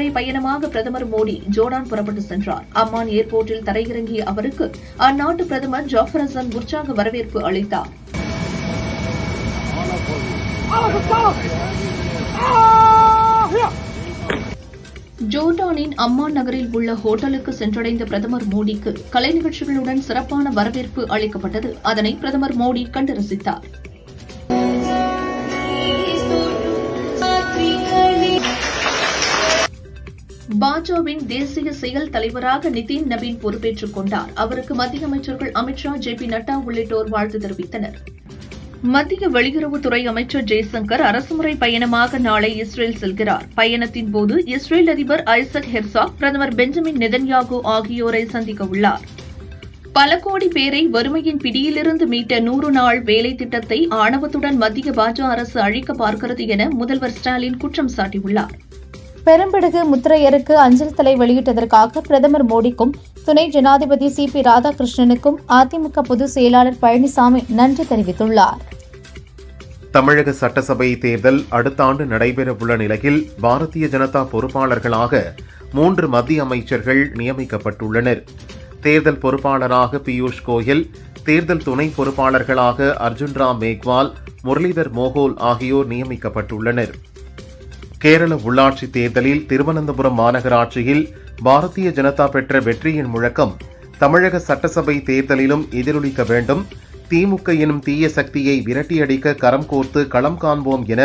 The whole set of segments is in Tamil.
அரசுமுறை பயணமாக பிரதமர் மோடி ஜோர்டான் புறப்பட்டு சென்றார். அம்மான் ஏர்போர்ட்டில் தரையிறங்கிய அவருக்கு அந்நாட்டு பிரதமர் ஜாஃபர் ஹசன் உற்சாக வரவேற்பு அளித்தார். ஜோர்டானின் அம்மான் நகரில் உள்ள ஹோட்டலுக்கு சென்றடைந்த பிரதமர் மோடிக்கு கலை நிகழ்ச்சிகளுடன் சிறப்பான வரவேற்பு அளிக்கப்பட்டது. அதனை பிரதமர் மோடி கண்டு ரசித்தார். பாஜகவின் தேசிய செயல் தலைவராக நிதின் நபீன் பொறுப்பேற்றுக் கொண்டார். அவருக்கு மத்திய அமைச்சர்கள் அமித் ஷா, ஜே.பி. நட்டா உள்ளிட்டோர் வாழ்த்து தெரிவித்தனர். மத்திய வெளியுறவுத்துறை அமைச்சர் ஜெய்சங்கர் அரசுமுறை பயணமாக நாளை இஸ்ரேல் செல்கிறார். பயணத்தின் போது இஸ்ரேல் அதிபர் ஐசக் ஹெர்சாக், பிரதமர் பெஞ்சமின் நெதன்யாகு ஆகியோரை சந்திக்க உள்ளார். பல கோடி பேரை வறுமையின் பிடியிலிருந்து மீட்ட 100 நாள் வேலை திட்டத்தை ஆணவத்துடன் மத்திய பாஜக அரசு அழிக்க பார்க்கிறது என முதல்வர் ஸ்டாலின் குற்றம் சாட்டியுள்ளார். பெரும்பிடுகு முத்திரையருக்கு அஞ்சல் தலை வெளியிட்டதற்காக பிரதமர் மோடிக்கும் துணை ஜனாதிபதி சி.பி. ராதாகிருஷ்ணனுக்கும் அதிமுக பொதுச் செயலாளர் பழனிசாமி நன்றி தெரிவித்துள்ளார். தமிழக சட்டசபை தேர்தல் அடுத்த ஆண்டு நடைபெறவுள்ள நிலையில் பாரதிய ஜனதா பொறுப்பாளர்களாக 3 மத்திய அமைச்சர்கள் நியமிக்கப்பட்டுள்ளனர். தேர்தல் பொறுப்பாளராக பியூஷ் கோயல், தேர்தல் துணை பொறுப்பாளர்களாக அர்ஜுன் ராம் மேக்வால், முரளிதர் மோகோல் ஆகியோர் நியமிக்கப்பட்டுள்ளனர். கேரள உள்ளாட்சி தேர்தலில் திருவனந்தபுரம் மாநகராட்சியில் பாரதிய ஜனதா பெற்ற வெற்றியின் முழக்கம் தமிழக சட்டசபை தேர்தலிலும் எதிரொலிக்க வேண்டும். திமுக எனும் தீய சக்தியை விரட்டியடிக்க கரம் கோர்த்து களம் காண்போம் என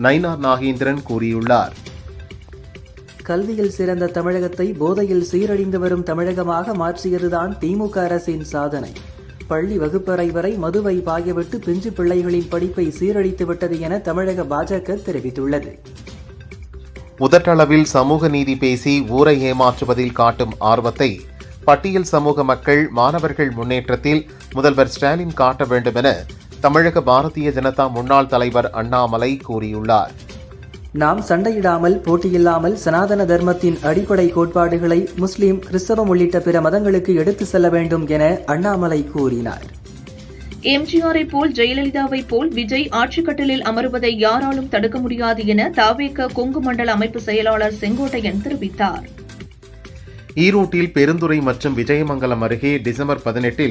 நயினார் நாகேந்திரன் கூறியுள்ளார். கல்வியில் சிறந்த தமிழகத்தை போதையில் சீரழிந்து வரும் தமிழகமாக மாற்றியதுதான் திமுக அரசின் சாதனை. பள்ளி வகுப்பறை வரை மதுவை பாயவிட்டு பிஞ்சு பிள்ளைகளின் படிப்பை சீரழித்து விட்டது என தமிழக பாஜக தெரிவித்துள்ளது. முதற்றளவில் சமூக நீதி பேசி ஊரை ஏமாற்றுவதில் காட்டும் ஆர்வத்தை பட்டியல் சமூக மக்கள், மாணவர்கள் முன்னேற்றத்தில் முதல்வர் ஸ்டாலின் காட்ட வேண்டும் என தமிழக பாரதிய ஜனதா முன்னாள் தலைவர் அண்ணாமலை கூறியுள்ளார். நாம் சண்டையிடாமல், போட்டியில்லாமல் சனாதன தர்மத்தின் அடிப்படை கோட்பாடுகளை முஸ்லிம், கிறிஸ்தவம் உள்ளிட்ட பிற மதங்களுக்கு எடுத்து செல்ல வேண்டும் என அண்ணாமலை கூறினார். எம்ஜிஆரை போல், ஜெயலலிதாவை போல் விஜய் ஆட்சிக்கட்டிலில் அமருவதை யாராலும் தடுக்க முடியாது என தவேக கொங்கு மண்டல அமைப்பு செயலாளர் செங்கோட்டையன் தெரிவித்தார். ஈரோட்டில் பெருந்துறை மற்றும் விஜயமங்கலம் அருகே டிசம்பர் 18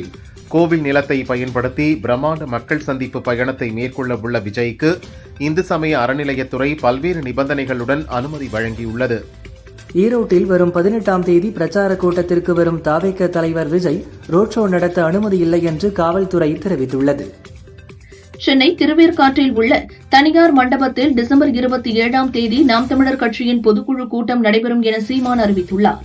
கோவில் நிலத்தை பயன்படுத்தி பிரம்மாண்ட மக்கள் சந்திப்பு பயணத்தை மேற்கொள்ள உள்ள விஜய்க்கு இந்து சமய அறநிலையத்துறை பல்வேறு நிபந்தனைகளுடன் அனுமதி வழங்கியுள்ளது. ஈரோட்டில் வரும் 18ஆம் தேதி பிரச்சார கூட்டத்திற்கு வரும் தவேக தலைவர் விஜய் ரோட் ஷோ நடத்த அனுமதி இல்லை என்று காவல்துறை தெரிவித்துள்ளது. சென்னை திருவேற்காட்டில் உள்ள தனியார் மண்டபத்தில் டிசம்பர் 27ஆம் தேதி நாம் தமிழர் கட்சியின் பொதுக்குழு கூட்டம் நடைபெறும் என சீமான் அறிவித்துள்ளார்.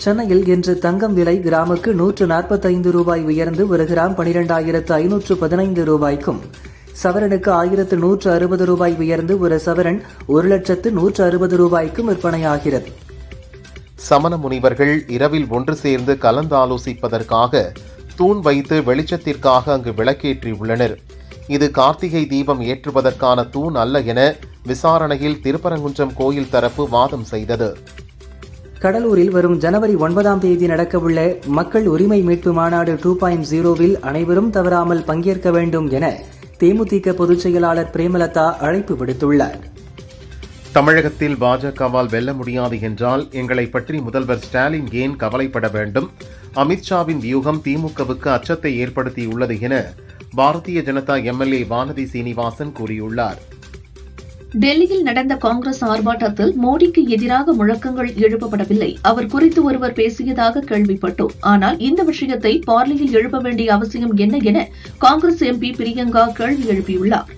சென்னையில் இன்று தங்கம் விலை கிராமுக்கு 145 ரூபாய் உயர்ந்து ஒரு கிராம் 12,515 ரூபாய்க்கும், சவரனுக்கு 1,160 ரூபாய் உயர்ந்து ஒரு சவரன் 1,160 ரூபாய்க்கும் விற்பனையாகிறது. சமண முனிவர்கள் இரவில் ஒன்று சேர்ந்து கலந்தாலோசிப்பதற்காக தூண் வைத்து வெளிச்சத்திற்காக அங்கு விளக்கேற்றியுள்ளனர். இது கார்த்திகை தீபம் ஏற்றுவதற்கான தூண் அல்ல என விசாரணையில் திருப்பரங்குன்றம் கோயில் தரப்பு வாதம் செய்தது. கடலூரில் வரும் ஜனவரி 9ஆம் தேதி நடக்கவுள்ள மக்கள் உரிமை மீட்பு மாநாடு 2.0வில் அனைவரும் தவறாமல் பங்கேற்க வேண்டும் என தேமுதிக பொதுச் செயலாளர் பிரேமலதா அழைப்பு விடுத்துள்ளார். தமிழகத்தில் பாஜகவால் வெல்ல முடியாது என்றால் எங்களை பற்றி முதல்வர் ஸ்டாலின் ஏன் கவலைப்பட வேண்டும்? அமித்ஷாவின் வியூகம் திமுகவுக்கு அச்சத்தை ஏற்படுத்தியுள்ளது என பாரதிய ஜனதா எம்எல்ஏ வானதி சீனிவாசன் கூறியுள்ளார். டெல்லியில் நடந்த காங்கிரஸ் ஆர்ப்பாட்டத்தில் மோடிக்கு எதிராக முழக்கங்கள் எழுப்பப்படவில்லை. அவர் குறித்து ஒருவர் பேசியதாக கேள்விப்பட்டோம். ஆனால் இந்த விஷயத்தை பார்லியில் எழுப்ப வேண்டிய அவசியம் என்ன என காங்கிரஸ் எம்பி பிரியங்கா கேள்வி எழுப்பியுள்ளார்.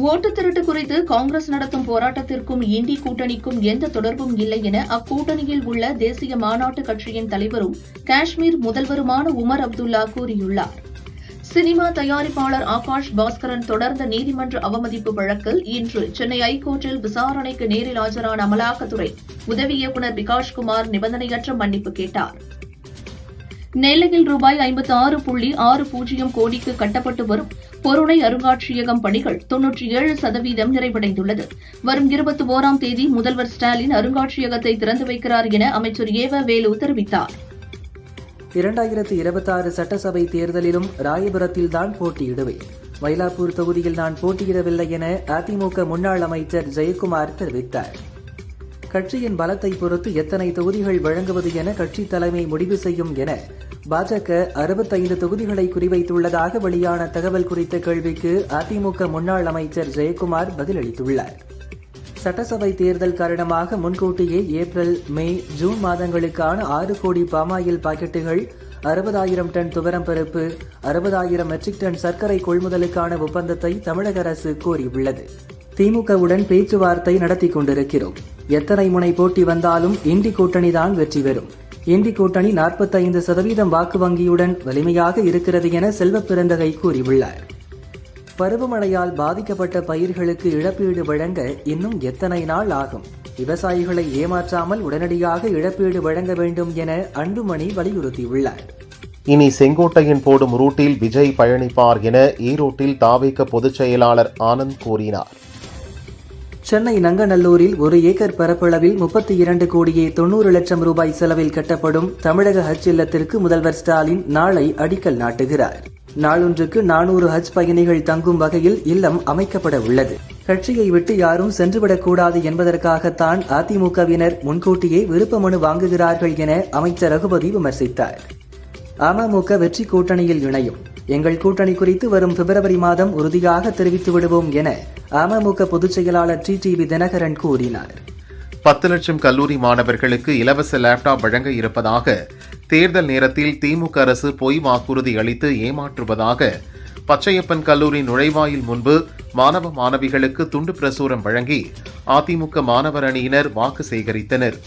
ஓட்டு திருட்டு குறித்து காங்கிரஸ் நடத்தும் போராட்டத்திற்கும் இண்டி கூட்டணிக்கும் எந்த தொடர்பும் இல்லை என அக்கூட்டணியில் உள்ள தேசிய மாநாட்டு கட்சியின் தலைவரும் காஷ்மீர் முதல்வருமான உமர் அப்துல்லா கூறியுள்ளார். சினிமா தயாரிப்பாளர் ஆகாஷ் பாஸ்கரன் தொடர்ந்த நீதிமன்ற அவமதிப்பு வழக்கில் இன்று சென்னை ஐகோர்ட்டில் விசாரணைக்கு நேரில் ஆஜரான அமலாக்கத்துறை உதவி இயக்குநர் விகாஷ்குமார் நிபந்தனையற்ற மன்னிப்பு கேட்டார். நெல்லையில் ரூபாய் 56.60 கோடிக்கு கட்டப்பட்டு வரும் பொருணை அருங்காட்சியகம் பணிகள் 97% நிறைவடைந்துள்ளது. வரும் 21ஆம் தேதி முதல்வர் ஸ்டாலின் அருங்காட்சியகத்தை திறந்து வைக்கிறார் என அமைச்சர் ஏவ வேலு தெரிவித்தார். 2026 சட்டசபை தேர்தலிலும் ராயபுரத்தில்தான் போட்டியிடுவேன். மயிலாப்பூர் தொகுதியில் நான் போட்டியிடவில்லை என அதிமுக முன்னாள் அமைச்சர் ஜெயக்குமார் தெரிவித்தார். கட்சியின் பலத்தை பொறுத்து எத்தனை தொகுதிகள் வழங்குவது என கட்சி தலைமை முடிவு செய்யும் என பாஜக 65 தொகுதிகளை குறிவைத்துள்ளதாக வெளியான தகவல் குறித்த கேள்விக்கு அதிமுக முன்னாள் அமைச்சர் ஜெயக்குமார் பதிலளித்துள்ளார். சட்டசபை தேர்தல் காரணமாக முன்கூட்டியே ஏப்ரல், மே, ஜூன் மாதங்களுக்கான 6 கோடி பாமாயில் பாக்கெட்டுகள், 60,000 டன் துவரம் பருப்பு, 60,000 மெட்ரிக் டன் சர்க்கரை கொள்முதலுக்கான ஒப்பந்தத்தை தமிழக அரசு கோரியுள்ளது. திமுகவுடன் பேச்சுவார்த்தை நடத்தி கொண்டிருக்கிறோம். எத்தனை முனை போட்டி வந்தாலும் இண்டி கூட்டணிதான் வெற்றி பெறும். இண்டி கூட்டணி 45% வாக்கு வங்கியுடன் வலிமையாக இருக்கிறது என செல்வ பெருந்தகை கூறியுள்ளார். பருவமழையால் பாதிக்கப்பட்ட பயிர்களுக்கு இழப்பீடு வழங்க இன்னும் எத்தனை நாள் ஆகும்? விவசாயிகளை ஏமாற்றாமல் உடனடியாக இழப்பீடு வழங்க வேண்டும் என அன்புமணி வலியுறுத்தியுள்ளார். இனி செங்கோட்டையன் போடும் ரூட்டில் விஜய் பயணிப்பார் என ஈரோட்டில் தாவேக பொதுச் செயலாளர் ஆனந்த் கூறினார். சென்னை நங்கநல்லூரில் 1 ஏக்கர் பரப்பளவில் 32 கோடியே 90 லட்சம் ரூபாய் செலவில் கட்டப்படும் தமிழக ஹஜ் இல்லத்திற்கு முதல்வர் ஸ்டாலின் நாளை அடிக்கல் நாட்டுகிறார். நாளொன்றுக்கு 400 ஹஜ் பயணிகள் தங்கும் வகையில் இல்லம் அமைக்கப்பட உள்ளது. கட்சியை விட்டு யாரும் சென்றுவிடக்கூடாது என்பதற்காகத்தான் அதிமுகவினர் முன்கூட்டியே விருப்ப மனு வாங்குகிறார்கள் என அமைச்சர் ரகுபதி விமர்சித்தார். அமமுக வெற்றி கூட்டணியில் இணையும். எங்கள் கூட்டணி குறித்து வரும் பிப்ரவரி மாதம் உறுதியாக தெரிவித்து விடுவோம் என அமமுக பொதுச் செயலாளர் டிடிவி தினகரன் கூறினார். 10 லட்சம் கல்லூரி மாணவர்களுக்கு இலவச லேப்டாப் வழங்க இருப்பதாக தேர்தல் நேரத்தில் திமுக அரசு பொய் வாக்குறுதி அளித்து ஏமாற்றுவதாக பச்சையப்பன் கல்லூரி நுழைவாயில் முன்பு மாணவ மாணவிகளுக்கு துண்டு பிரசுரம் வழங்கி அதிமுக மாணவர் அணியினர் வாக்கு சேகரித்தனர்.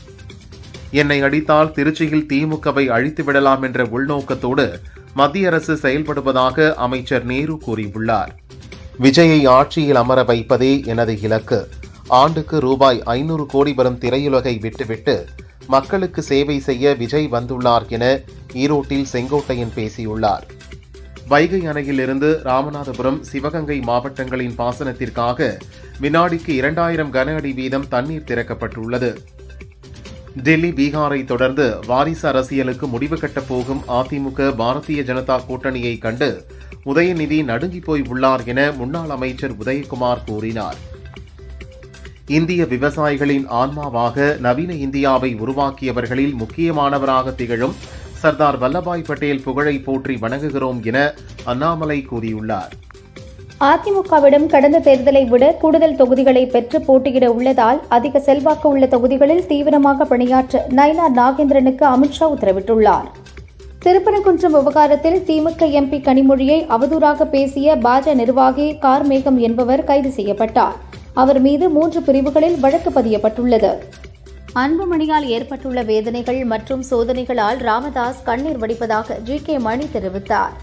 என்னை அடித்தால் திருச்சியில் திமுகவை அழித்துவிடலாம் என்ற உள்நோக்கத்தோடு மத்திய அரசு செயல்படுவதாக அமைச்சர் நேரு கூறியுள்ளார். விஜயை ஆட்சியில் அமர வைப்பதே எனது இலக்கு. ஆண்டுக்கு ரூபாய் 500 கோடி வரும் திரையுலகை விட்டுவிட்டு மக்களுக்கு சேவை செய்ய விஜய் வந்துள்ளார் என ஈரோட்டில் செங்கோட்டையன் பேசியுள்ளார். வைகை அணையிலிருந்து ராமநாதபுரம், சிவகங்கை மாவட்டங்களின் பாசனத்திற்காக வினாடிக்கு 2000 கன அடி வீதம் தண்ணீர் திறக்கப்பட்டுள்ளது. டெல்லி, பீகாரை தொடர்ந்து வாரிசு அரசியலுக்கு முடிவு கட்டப் போகும் அதிமுக பாரதிய ஜனதா கூட்டணியை கண்டு உதயநிதி நடுங்கி போய் உள்ளார் என முன்னாள் அமைச்சர் உதயகுமார் கூறினார். இந்திய விவசாயிகளின் ஆன்மாவாக நவீன இந்தியாவை உருவாக்கியவர்களில் முக்கியமானவராக திகழும் சர்தார் வல்லபாய் பட்டேல் புகழை போற்றி வணங்குகிறோம் என அண்ணாமலை கூறியுள்ளார். அதிமுகவிடம் கடந்த தேர்தலை விட கூடுதல் தொகுதிகளை பெற்று போட்டியிட உள்ளதால் அதிக செல்வாக்கு உள்ள தொகுதிகளில் தீவிரமாக பணியாற்ற நயினார் நாகேந்திரனுக்கு அமித்ஷா உத்தரவிட்டுள்ளார். திருப்பரங்குன்றம் விவகாரத்தில் திமுக எம்பி கனிமொழியை அவதூறாக பேசிய பாஜக நிர்வாகி கார்மேகம் என்பவர் கைது செய்யப்பட்டார். அவர் மீது 3 பிரிவுகளில் வழக்கு பதியப்பட்டுள்ளது. அன்புமணியால் ஏற்பட்டுள்ள வேதனைகள் மற்றும் சோதனைகளால் ராமதாஸ் கண்ணீர் வடிப்பதாக ஜி.கே. மணி தெரிவித்தார்.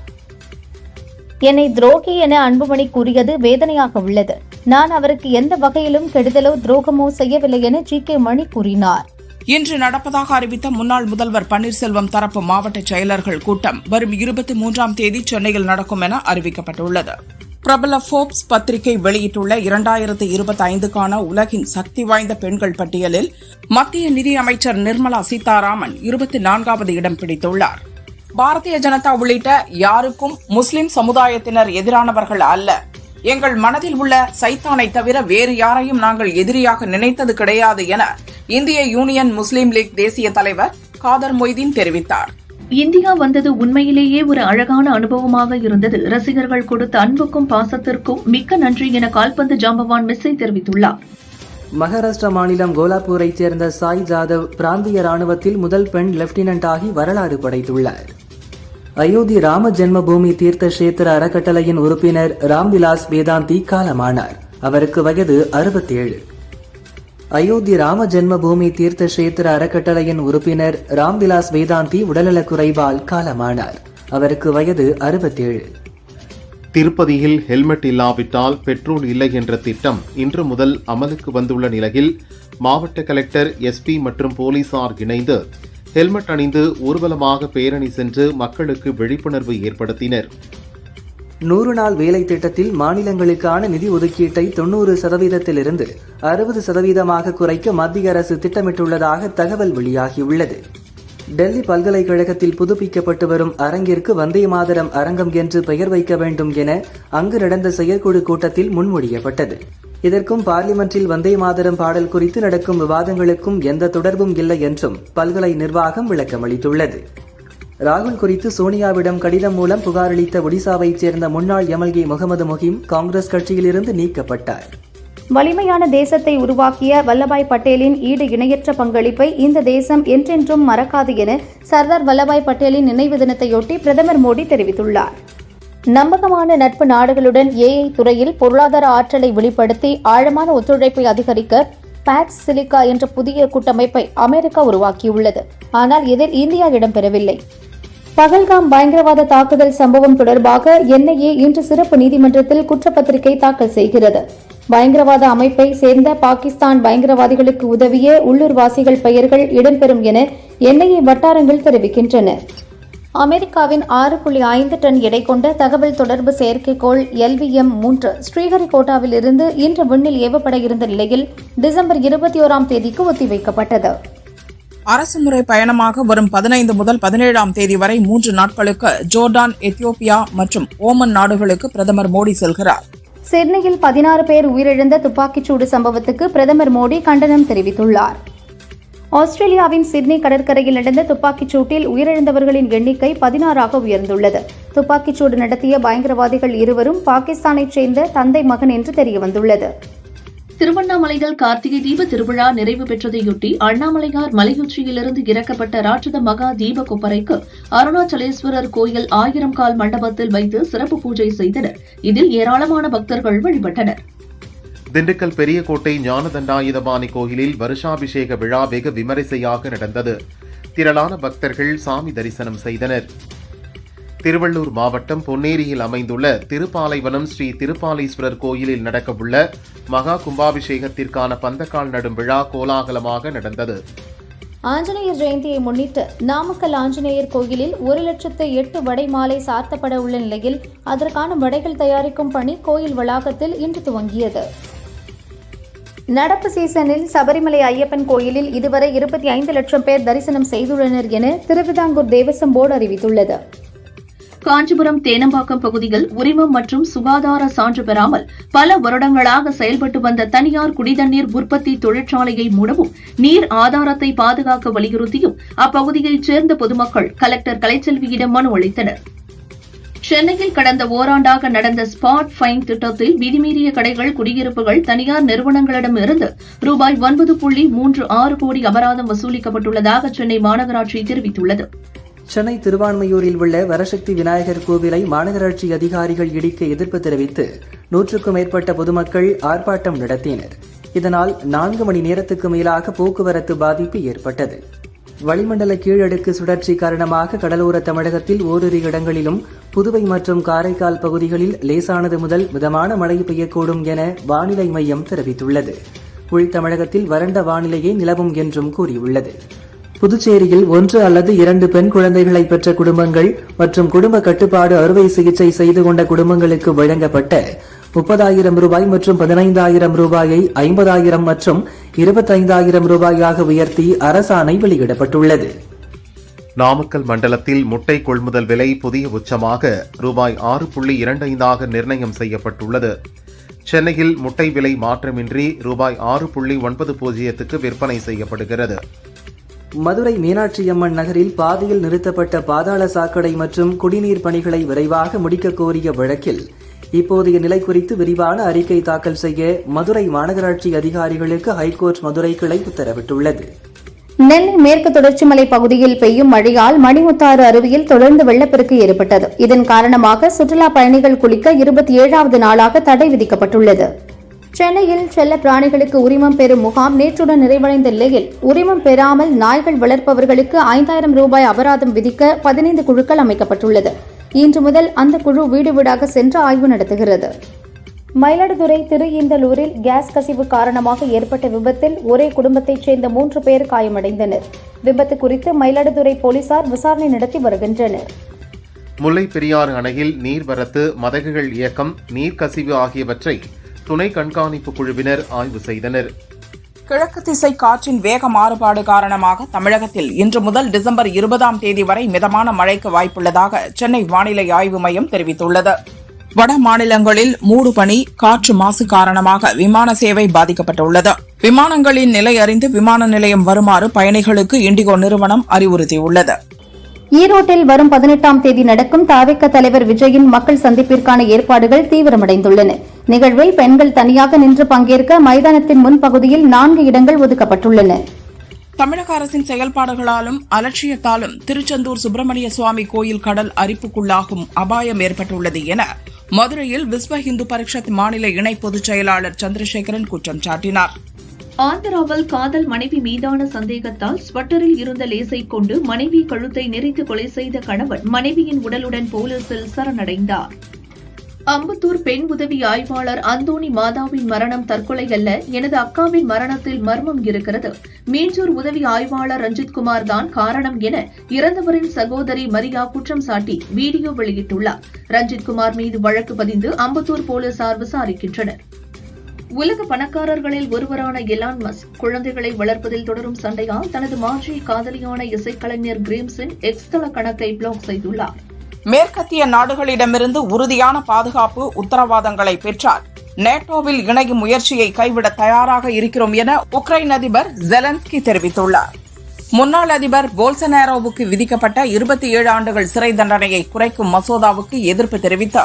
என்னை துரோகி என அன்புமணி கூறியது வேதனையாக உள்ளது. நான் அவருக்கு எந்த வகையிலும் கெடுதலோ துரோகமோ செய்யவில்லை என ஜி.கே. மணி கூறினார். இன்று நடப்பதாக அறிவித்த முன்னாள் முதல்வர் பன்னீர்செல்வம் தரப்பு மாவட்ட செயலர்கள் கூட்டம் வரும் 23ஆம் தேதி சென்னையில் நடக்கும் என அறிவிக்கப்பட்டுள்ளது. பிரபல போர்ப்ஸ் பத்திரிகை வெளியிட்டுள்ள 2025க்கான உலகின் சக்தி வாய்ந்த பெண்கள் பட்டியலில் மத்திய நிதியமைச்சர் நிர்மலா சீதாராமன் 24வது இடம் பிடித்துள்ளார். பாரதிய ஜனதா உள்ளிட்ட யாருக்கும் முஸ்லிம் சமுதாயத்தினர் எதிரானவர்கள் அல்ல. எங்கள் மனதில் உள்ள சைத்தானை தவிர வேறு யாரையும் நாங்கள் எதிரியாக நினைத்தது கிடையாது என இந்திய யூனியன் முஸ்லீம் லீக் தேசிய தலைவர் காதர் மொய்தீன் தெரிவித்தார். இந்தியா வந்தது உண்மையிலேயே ஒரு அழகான அனுபவமாக இருந்தது. ரசிகர்கள் கொடுத்த அன்புக்கும் பாசத்திற்கும் மிக்க நன்றி என கால்பந்து ஜாம்பவான் மெஸ்ஸி தெரிவித்துள்ளார். மகாராஷ்டிரா மாநிலம் கோலாப்பூரைச் சேர்ந்த சாய் ஜாதவ் பிராந்திய ராணுவத்தில் முதல் பெண் லெப்டினன்ட் ஆகி வரலாறு படைத்துள்ளார். அயோத்தி ராம ஜென்மபூமி தீர்த்த கஷேத்திர அறக்கட்டளையின் உறுப்பினர் ராம்விலாஸ் வேதாந்தி காலமானார். அவருக்கு வயது 67. அயோத்தி ராம ஜென்மபூமி தீர்த்த கஷேத்திர அறக்கட்டளையின் உறுப்பினர் ராம்விலாஸ் வேதாந்தி உடல்நலக் குறைவால் காலமானார். அவருக்கு வயது 67. திருப்பதியில் ஹெல்மெட் இல்லாவிட்டால் பெட்ரோல் இல்லை என்ற திட்டம் இன்று முதல் அமலுக்கு வந்துள்ள நிலையில் மாவட்ட கலெக்டர், எஸ்பி மற்றும் போலீசார் இணைந்து ஹெல்மெட் அணிந்து ஊர்வலமாக பேரணி சென்று மக்களுக்கு விழிப்புணர்வு ஏற்படுத்தினர். 100 நாள் வேலை திட்டத்தில் மாநிலங்களுக்கான நிதி ஒதுக்கீட்டை 90%இலிருந்து 60% குறைக்க மத்திய அரசு திட்டமிட்டுள்ளதாக தகவல் வெளியாகியுள்ளது. டெல்லி பல்கலைக்கழகத்தில் புதுப்பிக்கப்பட்டு வரும் அரங்கிற்கு வந்தே மாதரம் அரங்கம் என்று பெயர் வைக்க வேண்டும் என அங்கு நடந்த செயற்குழு கூட்டத்தில் முன்மொழியப்பட்டது. இதற்கும் பார்லிமென்றில் வந்தே மாதரம் பாடல் குறித்து நடக்கும் விவாதங்களுக்கும் எந்த தொடர்பும் இல்லை என்றும் பல்கலை நிர்வாகம் விளக்கமளித்துள்ளது. ராகுல் குறித்து சோனியாவிடம் கடிதம் மூலம் புகாரளித்த ஒடிசாவைச் சேர்ந்த முன்னாள் எம்எல்ஏ முகமது முஹிம் காங்கிரஸ் கட்சியிலிருந்து நீக்கப்பட்டார். வலிமையான தேசத்தை உருவாக்கிய வல்லபாய் பட்டேலின் ஈடு இணையற்ற பங்களிப்பை இந்த தேசம் என்றென்றும் மறக்காது என சர்தார் வல்லபாய் பட்டேலின் நினைவு தினத்தையொட்டி பிரதமர் மோடி தெரிவித்துள்ளார். நம்பகமான நட்பு நாடுகளுடன் ஏஐ துறையில் பொருளாதார ஆற்றலை வெளிப்படுத்தி ஆழமான ஒத்துழைப்பை அதிகரிக்க பாக்ஸ் சிலிக்கா என்ற புதிய கூட்டமைப்பை அமெரிக்கா உருவாக்கியுள்ளது. ஆனால் இதில் இந்தியா இடம்பெறவில்லை. பகல்காம் பயங்கரவாத தாக்குதல் சம்பவம் தொடர்பாக என்ஐஏ இன்று சிறப்பு நீதிமன்றத்தில் குற்றப்பத்திரிகை தாக்கல் செய்கிறது. பயங்கரவாத அமைப்பை சேர்ந்த பாகிஸ்தான் பயங்கரவாதிகளுக்கு உதவிய உள்ளூர்வாசிகள் பெயர்கள் இடம்பெறும் என என்ஐஏ வட்டாரங்கள் தெரிவிக்கின்றன. அமெரிக்காவின் 6.5 டன் எடை கொண்ட தகவல் தொடர்பு செயற்கைக்கோள் LVM-3 ஸ்ரீஹரிகோட்டாவில் இருந்து இன்று விண்ணில் ஏவப்பட இருந்த நிலையில் டிசம்பர் 21ஆம் தேதிக்கு ஒத்திவைக்கப்பட்டது. அரசுமுறை பயணமாக வரும் 15 முதல் 17ஆம் தேதி வரை 3 நாட்களுக்கு ஜோர்டான், எத்தியோப்பியா மற்றும் ஓமன் நாடுகளுக்கு பிரதமர் மோடி செல்கிறார். சிட்னியில் 16 பேர் உயிரிழந்த துப்பாக்கிச்சூடு சம்பவத்துக்கு பிரதமர் மோடி கண்டனம் தெரிவித்துள்ளார். ஆஸ்திரேலியாவின் சிட்னி கடற்கரையில் நடந்த துப்பாக்கிச் சூட்டில் உயிரிழந்தவர்களின் எண்ணிக்கை 16ஆக உயர்ந்துள்ளது. துப்பாக்கிச்சூடு நடத்திய பயங்கரவாதிகள் இருவரும் பாகிஸ்தானைச் சேர்ந்த தந்தை மகன் என்று தெரியவந்துள்ளது. திருவண்ணாமலையில் கார்த்திகை தீப திருவிழா நிறைவு பெற்றதையொட்டி அண்ணாமலையார் மலையுச்சியிலிருந்து இறக்கப்பட்ட ராட்சத மகா தீப கொப்பரைக்கு அருணாச்சலேஸ்வரர் கோயில் 1000 கால் மண்டபத்தில் வைத்து சிறப்பு பூஜை செய்தனர். இதில் ஏராளமான பக்தர்கள் வழிபட்டனர். திண்டுக்கல் பெரியகோட்டை ஞானதண்டாயுதபாணி கோயிலில் வருஷாபிஷேக விழா வெகு விமரிசையாக நடந்தது. திரளான பக்தர்கள் சாமி தரிசனம் செய்தனர். திருவள்ளூர் மாவட்டம் பொன்னேரியில் அமைந்துள்ள திருப்பாலைவனம் ஸ்ரீ திருப்பாலீஸ்வரர் கோயிலில் நடக்கவுள்ள மகா கும்பாபிஷேகத்திற்கான பந்தக்கால் நடும் விழா கோலாகலமாக நடந்தது. ஆஞ்சநேயர் ஜெயந்தியை முன்னிட்டு நாமக்கல் ஆஞ்சநேயர் கோயிலில் 1,08,000 வடை மாலை சார்த்தப்பட உள்ள நிலையில் அதற்கான வடைகள் தயாரிக்கும் பணி கோயில் வளாகத்தில் இன்று துவங்கியது. நடப்பு சீசனில் சபரிமலை ஐயப்பன் கோயிலில் இதுவரை 25 லட்சம் பேர் தரிசனம் செய்துள்ளனர் என திருவிதாங்கூர் தேவசம் போர்டு அறிவித்துள்ளது. காஞ்சிபுரம் தேனம்பாக்கம் பகுதியில் உரிமம் மற்றும் சுகாதார சான்று பெறாமல் பல வருடங்களாக செயல்பட்டு வந்த தனியார் குடிதண்ணீர் உற்பத்தி தொழிற்சாலையை மூடவும் நீர் ஆதாரத்தை பாதுகாக்க வலியுறுத்தியும் அப்பகுதியைச் சேர்ந்த பொதுமக்கள் கலெக்டர் கலைச்செல்வியிடம் மனு அளித்தனர். சென்னையில் கடந்த ஓராண்டாக நடந்த ஸ்பாட் ஃபைன் திட்டத்தில் விதிமீறிய கடைகள், குடியிருப்புகள், தனியார் நிறுவனங்களிடமிருந்து ரூபாய் 9.36 கோடி அபராதம் வசூலிக்கப்பட்டுள்ளதாக சென்னை மாநகராட்சி தெரிவித்துள்ளது. சென்னை திருவான்மையூரில் உள்ள வரசக்தி விநாயகர் கோவிலை மாநகராட்சி அதிகாரிகள் இடிக்க எதிர்ப்பு தெரிவித்து 100க்கும் மேற்பட்ட பொதுமக்கள் ஆர்ப்பாட்டம் நடத்தினர். இதனால் 4 மணி நேரத்துக்கு மேலாக போக்குவரத்து பாதிப்பு ஏற்பட்டது. வளிமண்டல கீழடுக்கு சுழற்சி காரணமாக கடலோர தமிழகத்தில் ஓரிரு இடங்களிலும் புதுவை மற்றும் காரைக்கால் பகுதிகளில் லேசானது முதல் மிதமான மழை பெய்யக்கூடும் என வானிலை மையம் தெரிவித்துள்ளது. உள் தமிழகத்தில் வறண்ட வானிலையே நிலவும் என்றும் கூறியுள்ளது. புதுச்சேரியில் 1 அல்லது 2 பெண் குழந்தைகளை பெற்ற குடும்பங்கள் மற்றும் குடும்ப கட்டுப்பாடு அறுவை சிகிச்சை செய்து கொண்ட குடும்பங்களுக்கு வழங்கப்பட்ட 30,000 ரூபாய் மற்றும் 15,000 ரூபாயை 50,000 மற்றும் 25,000 ரூபாயாக உயர்த்தி அரசாணை வெளியிடப்பட்டுள்ளது. நாமக்கல் மண்டலத்தில் முட்டை கொள்முதல் விலை புதிய உச்சமாக ரூபாய் 6.25 நிர்ணயம் செய்யப்பட்டுள்ளது. சென்னையில் முட்டை விலை மாற்றமின்றி ரூபாய் 6.90 விற்பனை செய்யப்படுகிறது. மதுரை மீனாட்சியம்மன் நகரில் பாதியில் நிறுத்தப்பட்ட பாதாள சாக்கடை மற்றும் குடிநீர் பணிகளை விரைவாக முடிக்க கோரிய வழக்கில் இப்போதைய நிலை குறித்து விரிவான அறிக்கை தாக்கல் செய்ய மதுரை மாநகராட்சி அதிகாரிகளுக்கு ஹைகோர்ட் மதுரை கிளை உத்தரவிட்டுள்ளது. நெல்லை மேற்கு தொடர்ச்சி மலை பகுதியில் பெய்யும் மழையால் மணிமுத்தாறு அருவியில் தொடர்ந்து வெள்ளப்பெருக்கு ஏற்பட்டது. இதன் காரணமாக சுற்றுலா பயணிகள் குளிக்க 27வது நாளாக தடை விதிக்கப்பட்டுள்ளது. சென்னையில் செல்ல பிராணிகளுக்கு உரிமம் பெறும் முகாம் நேற்றுடன் நிறைவடைந்த நிலையில் உரிமம் பெறாமல் நாய்கள் வளர்ப்பவர்களுக்கு 5,000 ரூபாய் அபராதம் விதிக்க 15 குழுக்கள் அமைக்கப்பட்டுள்ளது. இன்று முதல் அந்த குழு வீடு வீடாக சென்று ஆய்வு நடத்துகிறது. மயிலாடுதுறை திருஈந்தலூரில் கேஸ் கசிவு காரணமாக ஏற்பட்ட விபத்தில் ஒரே குடும்பத்தைச் சேர்ந்த 3 பேர் காயமடைந்தனர். விபத்து குறித்து மயிலாடுதுறை போலீசார் விசாரணை நடத்தி வருகின்றனர். முல்லை பெரியாறு அணையில் நீர்வரத்து, மதகுகள் இயக்கம், நீர்க்கசிவு ஆகியவற்றை துணை கண்காணிப்பு குழுவினர் ஆய்வு செய்தனர். கிழக்கு திசை காற்றின் வேக மாறுபாடு காரணமாக தமிழகத்தில் இன்று முதல் டிசம்பர் 20ஆம் தேதி வரை மிதமான மழைக்கு வாய்ப்புள்ளதாக சென்னை வானிலை ஆய்வு மையம் தெரிவித்துள்ளது. வட மாநிலங்களில் மூடுபனி, காற்று மாசு காரணமாக விமான சேவை பாதிக்கப்பட்டுள்ளது. விமானங்களின் நிலை அறிந்து விமான நிலையம் வருமாறு பயணிகளுக்கு இண்டிகோ நிறுவனம் அறிவுறுத்தியுள்ளது. ஈரோட்டில் வரும் 18ஆம் தேதி நடக்கும் தவிக தலைவர் விஜயின் மக்கள் சந்திப்பிற்கான ஏற்பாடுகள் தீவிரமடைந்துள்ளன. நிகழ்வில் பெண்கள் தனியாக நின்று பங்கேற்க மைதானத்தின் முன்பகுதியில் 4 இடங்கள் ஒதுக்கப்பட்டுள்ளன. தமிழக அரசின் செயல்பாடுகளாலும் அலட்சியத்தாலும் திருச்செந்தூர் சுப்பிரமணிய சுவாமி கோயில் கடல் அரிப்புக்குள்ளாகும் அபாயம் ஏற்பட்டுள்ளது என மதுரையில் விஸ்வ இந்து பரிஷத் மாநில இணை பொதுச் செயலாளர் சந்திரசேகரன் குற்றம் சாட்டினார். ஆந்திராவில் காதல் மனைவி மீதான சந்தேகத்தால் ஸ்வட்டரில் இருந்த லேசை கொண்டு மனைவி கழுத்தை நெரித்து கொலை செய்த கணவன் மனைவியின் உடலுடன் போலீசில் சரணடைந்தார். அம்பத்தூர் பெண் உதவி ஆய்வாளர் அந்தோணி மாதாவின் மரணம் தற்கொலை அல்ல, எனது அக்காவின் மரணத்தில் மர்மம் இருக்கிறது. மீஞ்சூர் உதவி ஆய்வாளர் ரஞ்சித்குமார் தான் காரணம் என இறந்தவரின் சகோதரி மரியா குற்றம் சாட்டி வீடியோ வெளியிட்டுள்ளார். ரஞ்சித்குமார் மீது வழக்கு பதிந்து அம்பத்தூர் போலீசார் விசாரிக்கின்றனர். உலக பணக்காரர்களில் ஒருவரான எலான் மஸ்க் குழந்தைகளை வளர்ப்பதில் தொடரும் சண்டையால் தனது மாற்றி காதலியான இசைக்கலைஞர் கிரேம்ஸின் எக்ஸ் தள கணக்கை பிளாக் செய்துள்ளார். மேற்கத்திய நாடுகளிடமிருந்து உறுதியான பாதுகாப்பு உத்தரவாதங்களை பெற்றால் நேட்டோவில் இணையும் முயற்சியை கைவிட தயாராக இருக்கிறோம் என உக்ரைன் அதிபர் ஜெலன்ஸ்கி தெரிவித்துள்ளார். முன்னாள் அதிபர் போல்சனாரோவுக்கு விதிக்கப்பட்ட 27 ஆண்டுகள் சிறை தண்டனையை குறைக்கும் மசோதாவுக்கு எதிர்ப்பு தெரிவித்து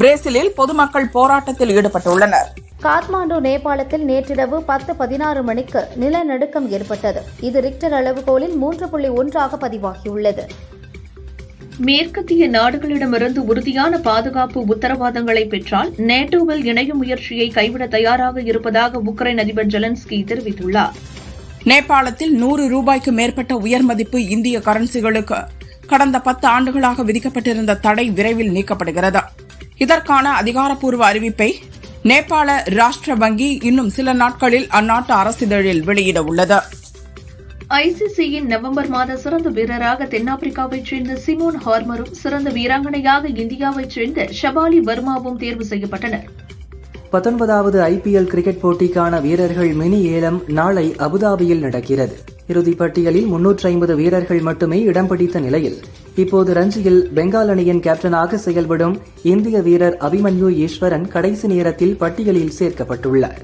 பிரேசிலில் பொதுமக்கள் போராட்டத்தில் ஈடுபட்டுள்ளனர். காத்மாண்டு, நேபாளத்தில் நேற்றிரவு 10:16 மணிக்கு நிலநடுக்கம் ஏற்பட்டது. இது ரிக்டர் அளவுகோலில் 3.1 பதிவாகியுள்ளது. மேற்கத்திய நாடுகளிடமிருந்து உறுதியான பாதுகாப்பு உத்தரவாதங்களை பெற்றால் நேட்டோவில் இணையும் முயற்சியை கைவிட தயாராக இருப்பதாக உக்ரைன் அதிபர் ஜெலன்ஸ்கி தெரிவித்துள்ளார். நேபாளத்தில் 100 ரூபாய்க்கு மேற்பட்ட உயர் மதிப்பு இந்திய கரன்சிகளுக்கு கடந்த 10 ஆண்டுகளாக விதிக்கப்பட்டிருந்த தடை விரைவில் நீக்கப்படுகிறது. இதற்கான அதிகாரப்பூர்வ அறிவிப்பை நேபாள ராஷ்டிர வங்கி இன்னும் சில நாட்களில் அந்நாட்டு அரசிதழில் வெளியிட உள்ளது. ஐசிசியின் நவம்பர் மாத சிறந்த வீரராக தென்னாப்பிரிக்காவைச் சேர்ந்த சிமோன் ஹார்மரும் சிறந்த வீராங்கனையாக இந்தியாவைச் சேர்ந்த ஷபாலி வர்மாவும் தேர்வு செய்யப்பட்டனர். 19வது IPL கிரிக்கெட் போட்டிக்கான வீரர்கள் மினி ஏலம் நாளை அபுதாபியில் நடக்கிறது. இறுதிப் பட்டியலில் 350 வீரர்கள் மட்டுமே இடம் பிடித்த நிலையில் இப்போது ரஞ்சியில் பெங்கால் அணியின் கேப்டனாக செயல்படும் இந்திய வீரர் அபிமன்யு ஈஸ்வரன் கடைசி நேரத்தில் பட்டியலில் சேர்க்கப்பட்டுள்ளார்.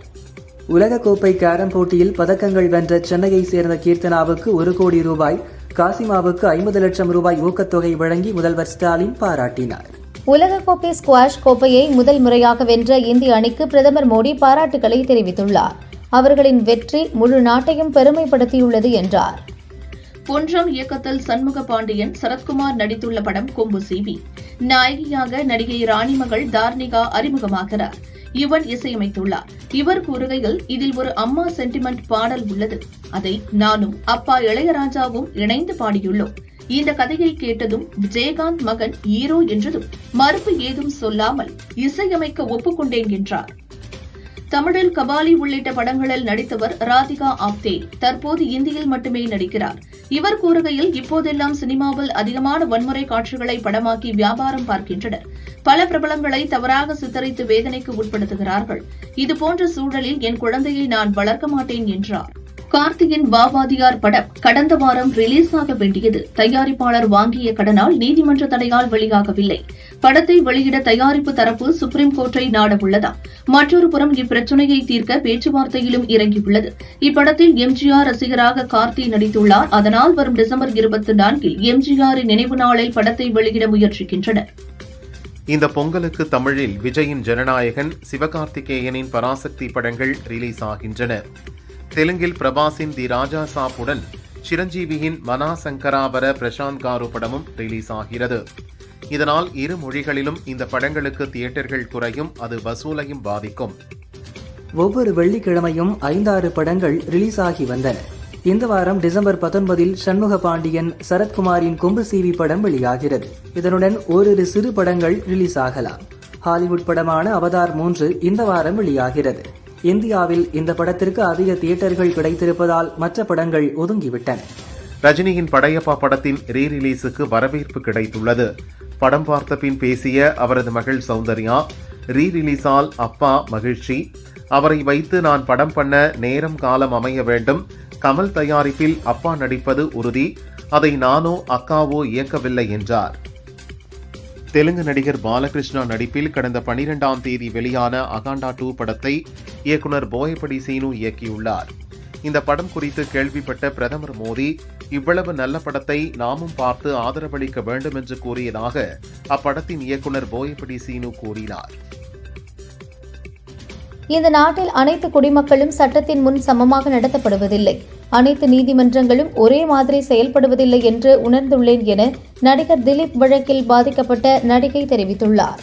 உலகக்கோப்பை கேரம் போட்டியில் பதக்கங்கள் வென்ற சென்னையை சேர்ந்த கீர்த்தனாவுக்கு 1 கோடி ரூபாய், காசிமாவுக்கு 50 லட்சம் ரூபாய் ஊக்கத்தொகை வழங்கி முதல்வர் ஸ்டாலின் பாராட்டினார். உலகக்கோப்பை ஸ்குவாஷ் கோப்பையை முதல் முறையாக வென்ற இந்திய அணிக்கு பிரதமர் மோடி பாராட்டுகளை தெரிவித்துள்ளார். அவர்களின் வெற்றி முழு நாட்டையும் பெருமைப்படுத்தியுள்ளது என்றார். ஒன்றாம் இயக்கத்தில் சண்முக பாண்டியன், சரத்குமார் நடித்துள்ள படம் கொம்பு சிவி. நாயகியாக நடிகை ராணி மகள் தார்னிகா அறிமுகமாகிறார். யுவன் இசையமைத்துள்ளார். இவர் கூறுகையில், இதில் ஒரு அம்மா சென்டிமெண்ட் பாடல் உள்ளது. அதை நானும் அப்பா இளையராஜாவும் இணைந்து பாடியுள்ளோம். இந்த கதையை கேட்டதும் விஜயகாந்த் மகன் ஹீரோ என்றதும் மறுப்பு ஏதும் சொல்லாமல் இசையமைக்க ஒப்புக்கொண்டேன் என்றார். தமிழில் கபாலி உள்ளிட்ட படங்களில் நடித்தவர் ராதிகா ஆப்தே தற்போது இந்தியில் மட்டுமே நடிக்கிறார். இவர் கூறுகையில், இப்போதெல்லாம் சினிமாவில் அதிகமான வன்முறை காட்சிகளை படமாக்கி வியாபாரம் பார்க்கின்றனர். பல பிரபலங்களை தவறாக சித்தரித்து வேதனைக்கு உட்படுத்துகிறார்கள். இதுபோன்ற சூழலில் என் குழந்தையை நான் வளர்க்க மாட்டேன் என்றார். கார்த்தியின் வாவாதியார் படம் கடந்த வாரம் ரிலீஸ் ஆக வேண்டியது. தயாரிப்பாளர் வாங்கிய கடனால் நீதிமன்ற தடையால் வெளியாகவில்லை. படத்தை வெளியிட தயாரிப்பு தரப்பு சுப்ரீம் கோர்ட்டை நாடவுள்ளதா? மற்றொரு புறம் இப்பிரச்சினையை தீர்க்க பேச்சுவார்த்தையிலும் இறங்கியுள்ளது. இப்படத்தில் எம்ஜிஆர் ரசிகராக கார்த்தி நடித்துள்ளார். அதனால் வரும் டிசம்பர் 24 எம்ஜிஆரின் நினைவு நாளில் படத்தை வெளியிட முயற்சிக்கின்றனர். இந்த பொங்கலுக்கு தமிழில் விஜயின் ஜனநாயகன், சிவகார்த்திகேயனின் பராசக்தி படங்கள் ரிலீஸ் ஆகின்றன. தெலுங்கில் பிரபாஸின் தி ராஜா சாப்புடன் சிரஞ்சீவியின் மனாசங்கராபர பிரசாந்த் காரு படமும் ரிலீஸ் ஆகிறது. இதனால் இரு மொழிகளிலும் இந்த படங்களுக்கு தியேட்டர்கள் குறையும், அது வசூலையும் பாதிக்கும். ஒவ்வொரு வெள்ளிக்கிழமையும் 5-6 படங்கள் ரிலீஸ் ஆகி வந்தன. இந்த வாரம் டிசம்பர் 19 சண்முக பாண்டியன், சரத்குமாரின் கொம்பு சிவி படம் வெளியாகிறது. இதனுடன் ஓரிரு சிறு படங்கள் ரிலீஸ் ஆகலாம். ஹாலிவுட் படமான அவதார் 3 இந்த வாரம் வெளியாகிறது. இந்தியாவில் இந்த படத்திற்கு அதிக தியேட்டர்கள் கிடைத்திருப்பதால் மற்ற படங்கள் ஒதுங்கிவிட்டன. ரஜினியின் படையப்பா படத்தின் ரீரிலீஸுக்கு வரவேற்பு கிடைத்துள்ளது. படம் பார்த்த பின் பேசிய அவரது மகள் சௌந்தர்யா, ரீரிலீஸால் அப்பா மகிழ்ச்சி, அவரை வைத்து நான் படம் பண்ண நேரம் காலம் அமைய வேண்டும். கமல் தயாரிப்பில் அப்பா நடிப்பது உறுதி, அதை நானோ அக்காவோ இயக்கவில்லை என்றார். தெலுங்கு நடிகர் பாலகிருஷ்ணா நடிப்பில் கடந்த 12ஆம் தேதி வெளியான அகாண்டா 2 படத்தை இயக்குனர் போயப்படி சீனு இயக்கியுள்ளார். இந்த படம் குறித்து கேள்விப்பட்ட பிரதமர் மோடி, இவ்வளவு நல்ல படத்தை நாமும் பார்த்து ஆதரவளிக்க வேண்டும் என்று கூறியதாக அப்படத்தின் இயக்குனர் போயப்படி சீனு கூறினார். இந்த நாட்டில் அனைத்து குடிமக்களும் சட்டத்தின் முன் சமமாக நடத்தப்படுவதில்லை. அனைத்து நீதிமன்றங்களும் ஒரே மாதிரி செயல்படுவதில்லை என்று உணர்ந்துள்ளேன் என நடிகர் திலீப் வழக்கில் பாதிக்கப்பட்ட நடிகை தெரிவித்துள்ளார்.